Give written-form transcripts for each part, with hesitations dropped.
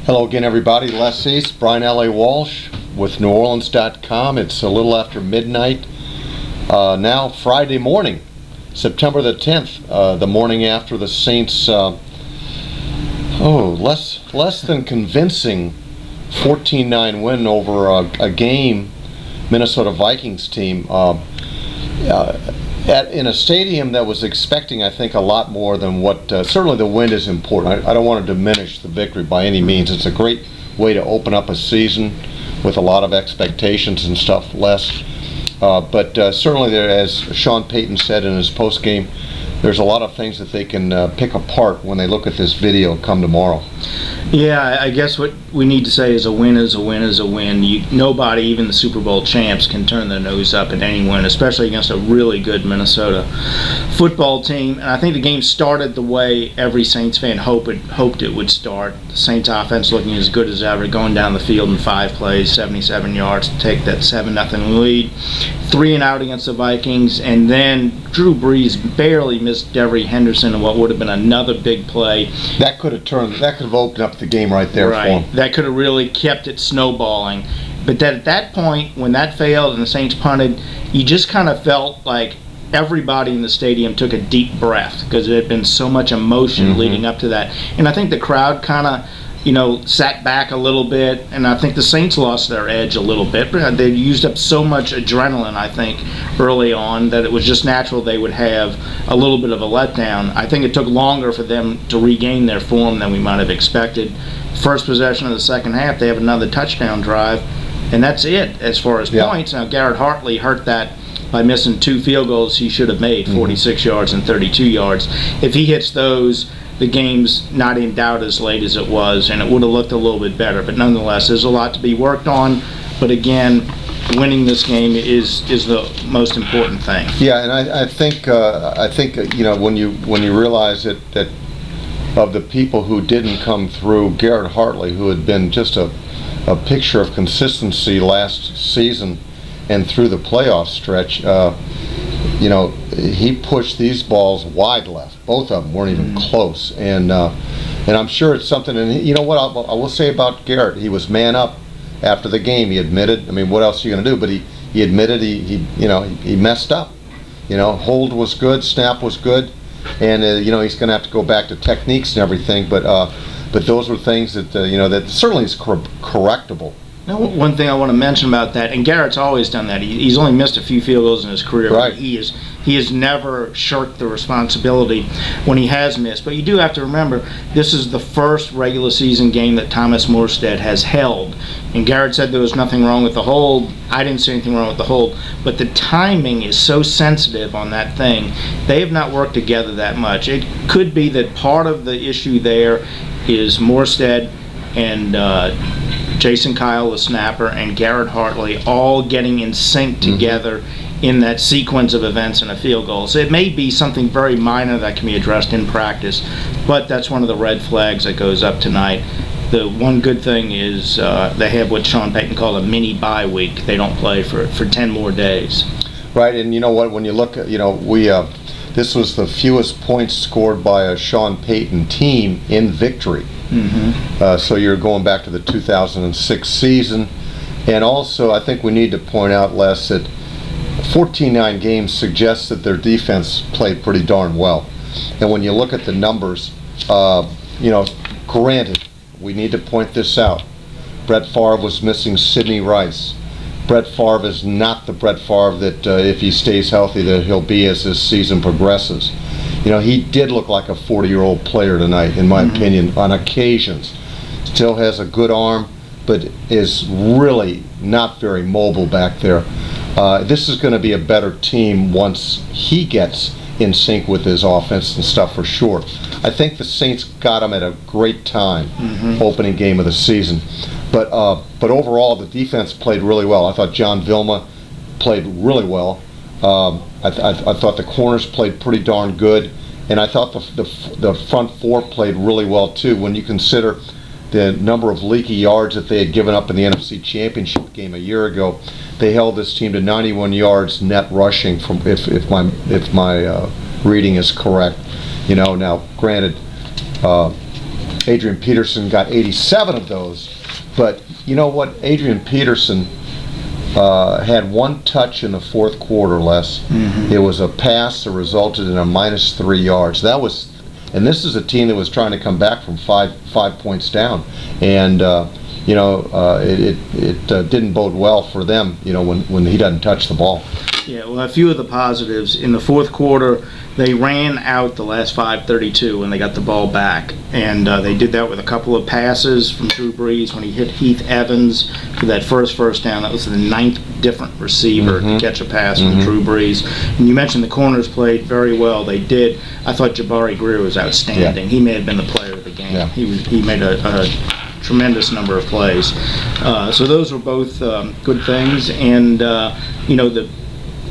Hello again, everybody. Les East, Brian Allee-Walsh with NewOrleans.com. It's a little after midnight. Now Friday morning, September the 10th, the morning after the Saints' less than convincing 14-9 win over a game Minnesota Vikings team in a stadium that was expecting, I think, a lot more than what. Certainly, the win is important. I don't want to diminish the victory by any means. It's a great way to open up a season with a lot of expectations and stuff. But certainly, there, as Sean Payton said in his postgame, there's a lot of things that they can pick apart when they look at this video come tomorrow. Yeah, I guess what we need to say is a win is a win is a win. Nobody, even the Super Bowl champs, can turn their nose up at any win, especially against a really good Minnesota football team. And I think the game started the way every Saints fan hoped it would start. The Saints offense looking as good as ever, going down the field in 5 plays, 77 yards to take that 7-0 lead. 3 and out against the Vikings, and then Drew Brees barely missed Devery Henderson in what would have been another big play. That could have opened up the game right there for him. That could have really kept it snowballing. But at that point, when that failed and the Saints punted, you just kind of felt like everybody in the stadium took a deep breath because there had been so much emotion leading up to that. And I think the crowd kind of sat back a little bit, and I think the Saints lost their edge a little bit. But they used up so much adrenaline, I think, early on that it was just natural they would have a little bit of a letdown. I think it took longer for them to regain their form than we might have expected. First possession of the second half, they have another touchdown drive, and that's it as far as points. Now, Garrett Hartley hurt that by missing 2 field goals he should have made, 46 yards and 32 yards. If he hits those, the game's not in doubt as late as it was, and it would have looked a little bit better. But nonetheless, there's a lot to be worked on. But again, winning this game is the most important thing. Yeah, and I think when you realize that of the people who didn't come through, Garrett Hartley, who had been just a picture of consistency last season and through the playoff stretch, he pushed these balls wide left. Both of them weren't even close, and I'm sure it's something. And you know what I will say about Garrett, he was man up after the game. He admitted. I mean, what else are you going to do? But he admitted he messed up. Hold was good, snap was good, and he's going to have to go back to techniques and everything. But those were things that that certainly is correctable. Now, one thing I want to mention about that, and Garrett's always done that. He's only missed a few field goals in his career. Right. But he has never shirked the responsibility when he has missed. But you do have to remember, this is the first regular season game that Thomas Morstead has held. And Garrett said there was nothing wrong with the hold. I didn't see anything wrong with the hold. But the timing is so sensitive on that thing. They have not worked together that much. It could be that part of the issue there is Morstead and Jason Kyle, the snapper, and Garrett Hartley all getting in sync together in that sequence of events and a field goal. So it may be something very minor that can be addressed in practice, but that's one of the red flags that goes up tonight. The one good thing is they have what Sean Payton called a mini bye week. They don't play for 10 more days. Right, and you know what? When you look at, this was the fewest points scored by a Sean Payton team in victory. So you're going back to the 2006 season. And also, I think we need to point out, Les, that 14-9 games suggests that their defense played pretty darn well. And when you look at the numbers, granted, we need to point this out. Brett Favre was missing Sidney Rice. Brett Favre is not the Brett Favre that if he stays healthy that he'll be as this season progresses. He did look like a 40-year-old player tonight, in my opinion, on occasions. Still has a good arm, but is really not very mobile back there. This is going to be a better team once he gets in sync with his offense and stuff for sure. I think the Saints got him at a great time, opening game of the season. But overall, the defense played really well. I thought John Vilma played really well. I thought the corners played pretty darn good, and I thought the front four played really well too. When you consider the number of leaky yards that they had given up in the NFC Championship game a year ago, they held this team to 91 yards net rushing. From if my reading is correct, now granted, Adrian Peterson got 87 of those. But you know what? Adrian Peterson had one touch in the fourth quarter, Les. It was a pass that resulted in a -3 yards. And this is a team that was trying to come back from five points down, and it didn't bode well for them. When he doesn't touch the ball. Yeah, well, a few of the positives in the fourth quarter, they ran out the last 5:32 when they got the ball back, and they did that with a couple of passes from Drew Brees when he hit Heath Evans for that first down. That was the 9th different receiver to catch a pass from Drew Brees. And you mentioned the corners played very well. They did. I thought Jabari Greer was outstanding. He may have been the player of the game. Yeah. He made a tremendous number of plays. So those were both good things, and the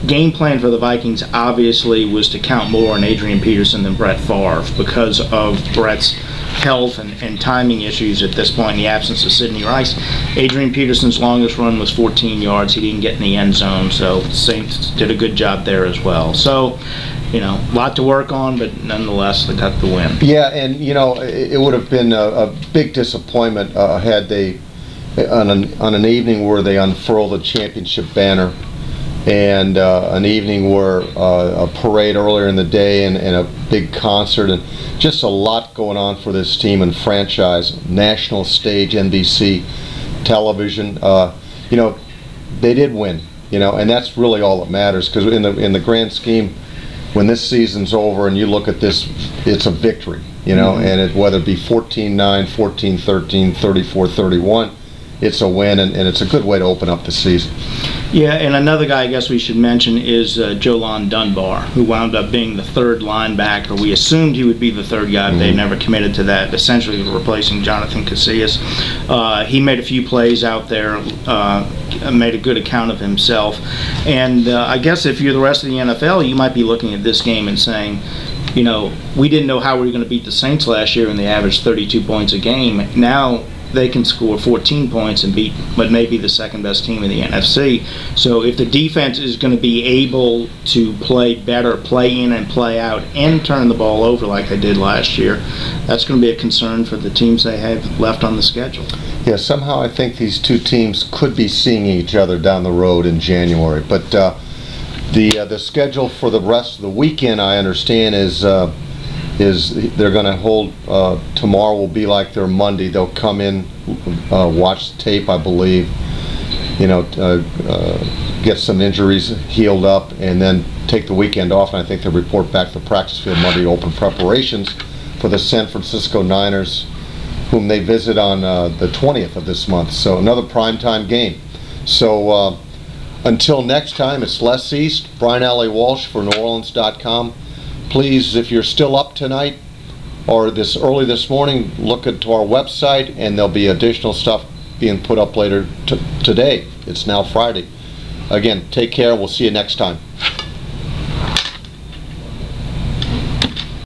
game plan for the Vikings obviously was to count more on Adrian Peterson than Brett Favre because of Brett's health and timing issues at this point in the absence of Sidney Rice. Adrian Peterson's longest run was 14 yards. He didn't get in the end zone, so the Saints did a good job there as well. So, a lot to work on, but nonetheless, they got the win. Yeah, and, it would have been a big disappointment had they, on an evening where they unfurl the championship banner, and an evening where a parade earlier in the day and a big concert, and just a lot going on for this team and franchise, national stage, NBC television. They did win, and that's really all that matters, because in the grand scheme, when this season's over and you look at this, it's a victory, and whether it be 14-9, 14-13, 34-31, it's a win, and it's a good way to open up the season. Yeah, and another guy I guess we should mention is Dillon Dunbar, who wound up being the third linebacker. We assumed he would be the third guy, but they never committed to that, essentially replacing Jonathan Casillas. He made a few plays out there, made a good account of himself. And I guess if you're the rest of the NFL, you might be looking at this game and saying, we didn't know how we were going to beat the Saints last year when they averaged 32 points a game. Now they can score 14 points and beat what may be the second best team in the NFC. So if the defense is going to be able to play better, play in and play out, and turn the ball over like they did last year, that's going to be a concern for the teams they have left on the schedule. Yeah, somehow I think these two teams could be seeing each other down the road in January. But the schedule for the rest of the weekend, I understand, is they're going to hold, tomorrow will be like their Monday. They'll come in, watch the tape, I believe, get some injuries healed up, and then take the weekend off, and I think they'll report back to the practice field Monday to open preparations for the San Francisco Niners, whom they visit on the 20th of this month. So another primetime game. So until next time, it's Les East, Brian Allee-Walsh for NewOrleans.com. Please, if you're still up tonight or this early this morning, look into our website, and there'll be additional stuff being put up later today. It's now Friday. Again, take care. We'll see you next time.